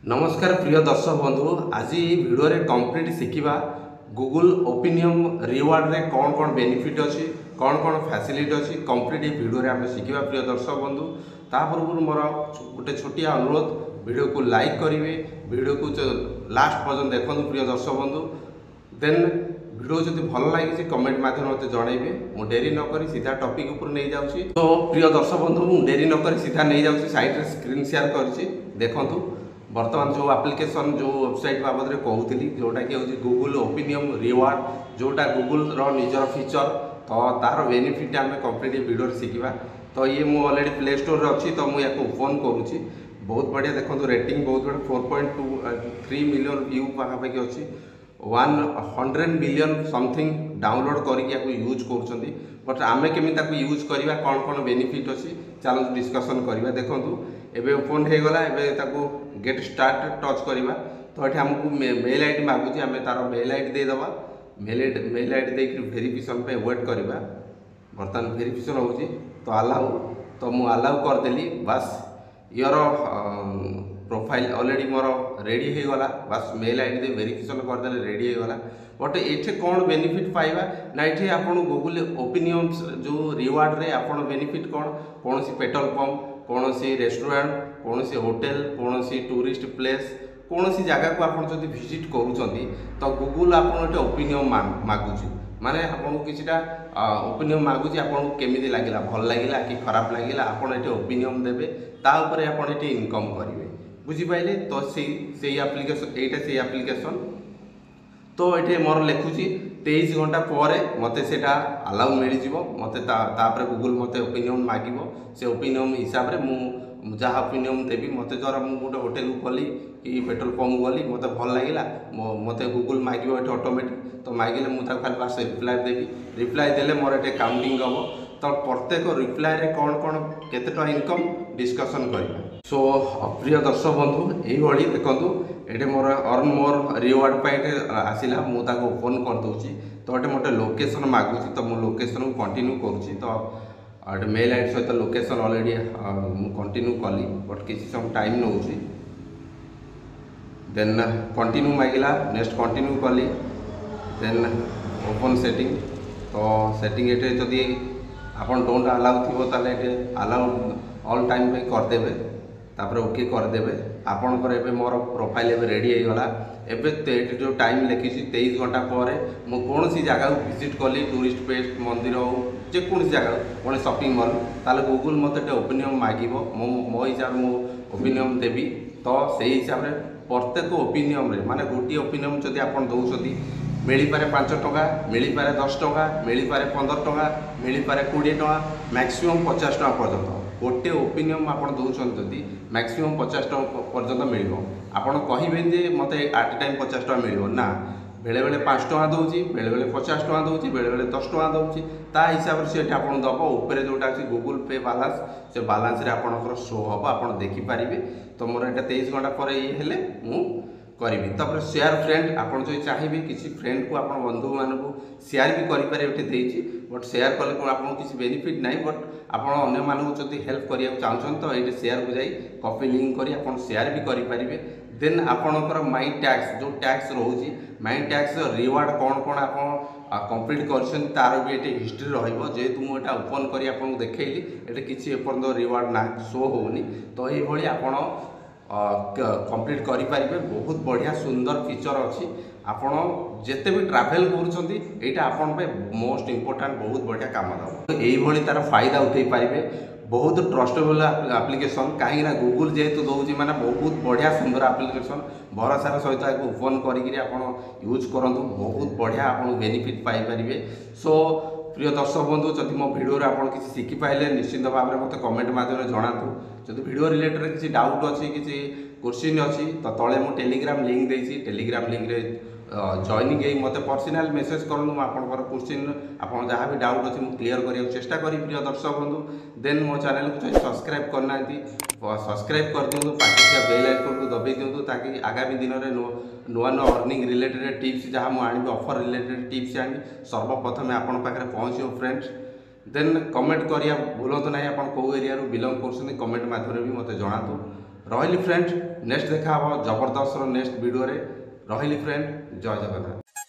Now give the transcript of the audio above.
नमस्कार प्रिय दर्शक बंधु आज भिडियो रे कंप्लीट शिखा गूगल ओपिनियन रिवार्ड रे कौन कौन बेनिफिट अच्छी कौन कौन फैसिलिटी अच्छी कंप्लीट भिडियो रे आम शिखा प्रिय दर्शक बंधु पूर्व मोर गोटे छोटिया अनुरोध वीडियो को लाइक करेंगे वीडियो को लास्ट पर्यटन देखो प्रिय दर्शक बंधु देन वीडियो जब भल लगी कमेंट माध्यम मत जनइबे मु डेरी नक सीधा टॉपिक ऊपर नहीं जाऊँगी। तो प्रिय दर्शक बंधु मु डेरी नक सीधा नहीं जाऊँगी साइड रे स्क्रीन शेयर कर देखु बर्तमान जो एप्लिकेशन जो वेबसाइट बाबद में कहूली जोटा कि हूँ गूगल ओपिनियन रिवार्ड जोटा गूगल निजर फीचर तो तार बेनिफिट आम कंप्लीट वीडियो शिखा। तो ये मुझे ऑलरेडी प्ले स्टोर अच्छी तो मुझे ओपन करुँची बहुत बढ़िया देखो रेटिंग बहुत बढ़िया 4.3 मिलियन व्यू पाखापाखि अच्छी 100 मिलियन समथिंग डाउनलोड करके यूज कर बट आमे केमी यूज करवा कौन कौन बेनिफिट अच्छी चलो डिस्कसन करवा। देखो एबे ओपन हो गला गेट स्टार्ट टच करवा तो ये आमको मेल आईडी मागुची आम तार मेल आईडी देदेवा मेल आईडी देकर वेरिफिकेशन पे वेट करवा। बर्तमान वेरिफिकेशन होची तो अलाउ तो मु अलाउ करदेली बस your profile already more ready हो गला बस मेल आईडी दे वेरिफिकेशन करदे रेडी हो गला। बट ये कौन बेनिफिट पाइबा ना ये आपन गूगल ओपिनियन जो रिवार्ड रे आपन बेनिफिट कौन सी पेट्रोल पंप कौन सी रेस्टोरेंट कौन सी होटेल कौन सी टूरिस्ट प्लेस कौन सी जगह को आप विजिट करूँ तो गूगल आपन ओपिनियन मागुची माने आपको किसीटा ओपिनियन मागुची आपको केमी लगे भल लगे कि खराब लगे आपड़ ये ओपिनियन देवे तापर आप इनकम करेंगे बुझीपारे। तो से एप्लिकेशन यहीटा से एप्लिकेशन तो ये मोर लिखुची 23 घंटा पर मत से अलाउ मिल मत गूगल मत ओपिनियन मागिब से ओपिनियन हिसाब से मुझे जहाँ ओपिनियन देवी मत द्वारा मुझे गोटे होटेल को गली कि पेट्रोल पंप गली मत भल लगे मत गूगल मागिब ये ऑटोमेटिक तो मागिले मुझे खाली पास रिप्लाय देवी रिप्लाय देले मोर ये काउंटिंग हम तो प्रत्येक रिप्लाय रे कौन कौन केते टका इनकम डिस्कसन करवा। सो प्रिय दर्शक बंधु यही देखूँ ये मोर अर्न मोर रिवार्ड पर आसला मुझे ओपन करदे तो ये मोटे लोकेशन मागुची तो मु लोकेशन को कंटिन्यू करुँची तो मेल आईडी सहित लोकेशन ऑलरेडी कंटिन्यू कली बट किसी समय टाइम नौ देन कंटिन्यू मांगला नेक्स्ट कंटिन्यू कली देन ओपन सेटिंग तो सेटिंग ये जदि आपन डोंट अलाउ थी ताले अलाउ ऑल टाइम पे करदेवे तापर ओके करदेवे आपणकर एबे मोर प्रोफाइल एबे रेडी हो गला। एबे जो टाइम लिखी 23 घंटा पर मु कौन सी जगह विजिट कली टूरिस्ट प्लेस मंदिर हो जेकोसी जगह कौन शॉपिंग मॉल ताले गूगल मत ओपिनियन मागिब मो हिसाब मु ओपिनियन देवी तो से हिसाब से प्रत्येक ओपिनियन माने गोटे ओपिनियन जदि आपन दौरान मिल पारे 5 टका मिल पारे 10 टका मिल पारे 15 टका मिल पारे 20 टका मैक्सिमम 50 टका पर्यंत गोटे ओपिनियन आप दौरान जदि मैक्सिमम 50 टका पर्यंत मिल आपड़ कहे मत आट टाइम 50 टका मिल ना बेले बेले 5 टका दूसरी बेले बेले 50 टका दूसरी बेले बेले 10 टका दूसरी ता हिसाब से आप दब ऊपर जोटा अच्छी गूगल पे बालांस से बालांस आपंकर शो हम आप देखिपारे। तो मोर यहाँ 23 घंटा पर ये मु करी तापर शेयर फ्रेंड आप जो चाहिए किसी फ्रेंड को आप बंधु मान शेयर भी करेंगे बट शेयर कले कौन आपको किसी बेनिफिट ना बट आप हेल्प करने चाहते तो ये शेयर को जाई कॉपी लिंक करी आप शेयर भी करेंगे। देन आपणकर माई टैक्स जो टैक्स रोचे माई टैक्स रिवार्ड कौन कौन आप कंप्लीट कर तार भी ये हिस्ट्री रेतु मुझे ओपन कर आपको देखली ये किसी एपर्यंत रिवार्ड ना शो होनी तो ये आपण कंप्लीट करेंगे। बहुत बढ़िया सुंदर फीचर अच्छी आपण जिते भी ट्रैवल कर मोस्ट इम्पोर्टेंट बहुत बढ़िया कम दब यही तार फायदा उठे पारे बहुत ट्रस्टेबल एप्लिकेशन कहीं गूगल जेहेतु दौर मैंने बहुत बढ़िया सुंदर एप्लिकेशन भरोसार सहित ओपन कर यूज करूँ बहुत बढ़िया आप बेनिफिट पाइपर। सो प्रिय दर्शक बंधु जब मो भिडियो आप किसी शिखिपारे निश्चिंत भाव में मत कमेंट माध्यम जनातु जब भिडियो रिलेटेड किसी डाउट अच्छी किसी क्वेश्चन अच्छी तो तले मुझे टेलीग्राम लिंक देती टेलीग्राम लिंक रे जॉइनिंग गई मत पर्सनाल मेसेज करूँ आपंकर क्वेश्चन आप जहाँ भी डाउट अच्छी मुझे क्लीयर करने चेष्टा करी। प्रिय दर्शक बंधु देन मो चैनल को सब्सक्राइब करना सब्सक्राइब कर दिखाँ पाखे बेल आइकन को दबाई दिखाँ ताकि आगामी दिन में नुआ नुआ अर्निंग रिलेटेड टिप्स जहाँ मुझे आनी ऑफर रिलेटेड टिप्स आनी सर्वप्रथम आपण पाखे पहुँचो फ्रेंड्स। देन कमेंट करिया भूलु ना आप कौ एरिया बिलंग कर कमेंट माध्यम भी मत जनातु रही फ्रेंड नेक्स्ट देखा जबरदस्त नेक्स्ट वीडियो रे रही फ्रेंड जय जगन्नाथ।